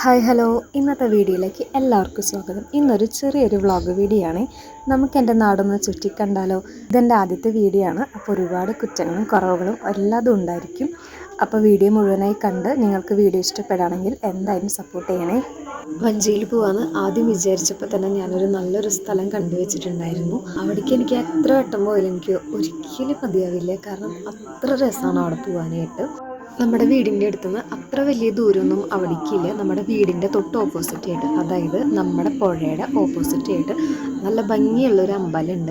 Hi hello, ഇന്നത്തെ വീഡിയോയിലേക്ക് എല്ലാവർക്കും സ്വാഗതം. ഇന്നൊരു ചെറിയൊരു വ്ളോഗ് വീഡിയോ ആണ്. നമുക്ക് എൻ്റെ നാടൊന്ന് ചുറ്റിക്കണ്ടാലോ. ഇതെൻ്റെ ആദ്യത്തെ വീഡിയോ ആണ്. അപ്പോൾ ഒരുപാട് കുറ്റങ്ങളും കുറവുകളും എല്ലാതും ഉണ്ടായിരിക്കും. അപ്പോൾ വീഡിയോ മുഴുവനായി കണ്ട് നിങ്ങൾക്ക് വീഡിയോ ഇഷ്ടപ്പെടുകയാണെങ്കിൽ എന്തായാലും സപ്പോർട്ട് ചെയ്യണേ. വഞ്ചിയിൽ പോകാമെന്ന് ആദ്യം വിചാരിച്ചപ്പോൾ തന്നെ ഞാനൊരു നല്ലൊരു സ്ഥലം കണ്ടുവച്ചിട്ടുണ്ടായിരുന്നു. അവിടേക്ക് എനിക്ക് എത്ര വട്ടം പോയാലും എനിക്ക് ഒരിക്കലും മതിയാവില്ല. കാരണം അത്ര രസമാണ് അവിടെ പോകാനായിട്ട്. നമ്മുടെ വീടിൻ്റെ അടുത്തുനിന്ന് അത്ര വലിയ ദൂരമൊന്നും അവിടേക്കില്ല. നമ്മുടെ വീടിൻ്റെ തൊട്ട് ഓപ്പോസിറ്റ് ആയിട്ട്, അതായത് നമ്മുടെ പുഴയുടെ ഓപ്പോസിറ്റ് ആയിട്ട് നല്ല ഭംഗിയുള്ളൊരു അമ്പലമുണ്ട്.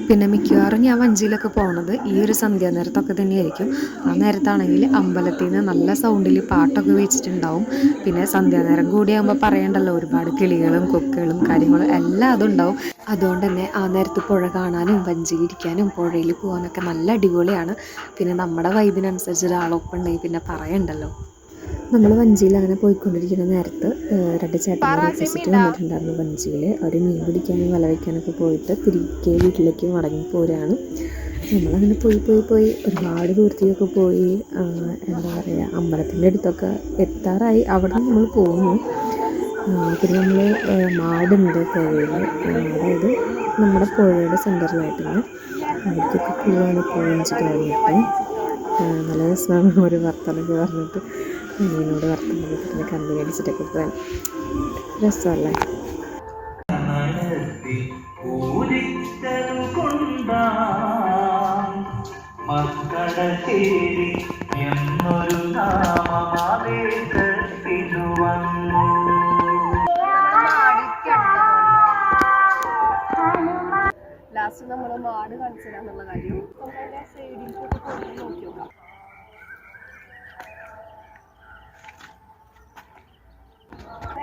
പിന്നെ മിക്കവാറും ഞാൻ വഞ്ചിയിലൊക്കെ പോകുന്നത് ഈ ഒരു സന്ധ്യാനേരത്തൊക്കെ തന്നെയായിരിക്കും. ആ നേരത്താണെങ്കിൽ അമ്പലത്തിൽ നിന്ന് നല്ല സൗണ്ടിൽ പാട്ടൊക്കെ വെച്ചിട്ടുണ്ടാവും. പിന്നെ സന്ധ്യാനേരം കൂടിയാകുമ്പോൾ പറയണ്ടല്ലോ, ഒരുപാട് കിളികളും കൊക്കുകളും കാര്യങ്ങളും എല്ലാം അതുണ്ടാവും. അതുകൊണ്ട് തന്നെ ആ നേരത്ത് പുഴ കാണാനും വഞ്ചിയിലിരിക്കാനും പുഴയിൽ പോകാനൊക്കെ നല്ല അടിപൊളിയാണ്. പിന്നെ നമ്മുടെ വൈബിനനുസരിച്ച് ഒരാളൊപ്പം ഉണ്ടെങ്കിൽ പിന്നെ പറയണ്ടല്ലോ. നമ്മൾ വഞ്ചിയിൽ അങ്ങനെ പോയിക്കൊണ്ടിരിക്കുന്ന നേരത്ത് രണ്ട് ചേട്ടന്മാർ ഓപ്പോസിറ്റ് വന്നിട്ടുണ്ടായിരുന്നു. വഞ്ചിയിൽ അവർ മീൻ പിടിക്കാനും വല വയ്ക്കാനൊക്കെ പോയിട്ട് തിരികെ വീട്ടിലേക്ക് മടങ്ങി പോരാണ്. നമ്മളങ്ങനെ പോയി ഒരുപാട് ദൂരത്തേക്കൊക്കെ പോയി. എന്താ പറയുക, അമ്പലത്തിൻ്റെ അടുത്തൊക്കെ എത്താറായി. അവിടെ നമ്മൾ പോകുന്നു. പിന്നെ നമ്മൾ മാടുണ്ട് പുഴയിൽ, അതായത് നമ്മുടെ പുഴയുടെ സെൻറ്ററിലായിട്ടാണ്. അവിടേക്കൊക്കെ പോവാണ് ഇപ്പോൾ വഞ്ചിക്ക് കഴിഞ്ഞിട്ട്. നല്ല രസമാണ് ഒരു വർത്തനൊക്കെ പറഞ്ഞിട്ട് അനിയനോട് വർത്തനൊക്കെ പറഞ്ഞ് കമ്പനി അടിച്ചിട്ടൊക്കെ പോകാൻ രസമല്ലേ. ലാസ്റ്റ് നമ്മൾ മാട് കാണിച്ചില്ല കാര്യം നമ്മുടെ സൈഡിലേക്കൊക്കെ പോയി നോക്കി നോക്കാം.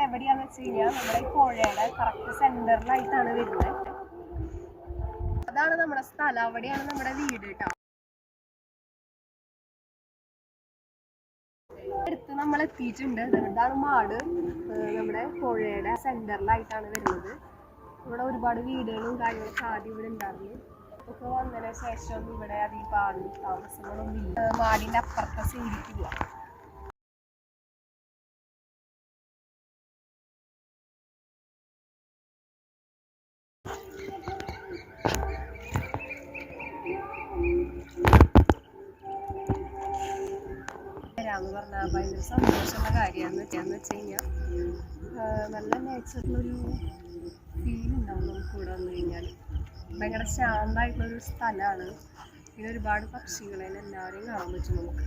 എവിടെയാന്ന് വെച്ച് കഴിഞ്ഞാൽ നമ്മുടെ ഈ പുഴയുടെ കറക്റ്റ് സെന്ററിലായിട്ടാണ് വരുന്നത്. അതാണ് നമ്മുടെ സ്ഥലം, അവിടെയാണ് നമ്മുടെ വീട് കേട്ടോ. അടുത്ത് നമ്മൾ എത്തിയിട്ടുണ്ട്. ഇതാണ് മാട്. നമ്മുടെ പുഴയുടെ സെന്ററിലായിട്ടാണ് വരുന്നത്. ഇവിടെ ഒരുപാട് വീടുകളും കാര്യങ്ങളൊക്കെ ആദ്യം ഇവിടെ ഉണ്ടായിരുന്നു. ഒക്കെ വന്നതിന് ശേഷം ഇവിടെ അധികം പാടും താമസങ്ങളൊന്നും ഇല്ല. മാടിൻ്റെ അപ്പുറത്തെ സൈഡിക്കില്ല. വരാന്ന് പറഞ്ഞാൽ ഭയങ്കര സന്തോഷമുള്ള കാര്യമാണെന്ന് വെച്ച് കഴിഞ്ഞാൽ നല്ല നേച്ചറിലൊരു ഫീൽ ഉണ്ടാവും നമുക്ക് ഇവിടെ വന്നു കഴിഞ്ഞാൽ. ഭയങ്കര ശാന്തമായിട്ടുള്ളൊരു സ്ഥലമാണ്. പിന്നെ ഒരുപാട് പക്ഷികളെ എല്ലാവരെയും കാണാൻ പറ്റും നമുക്ക്.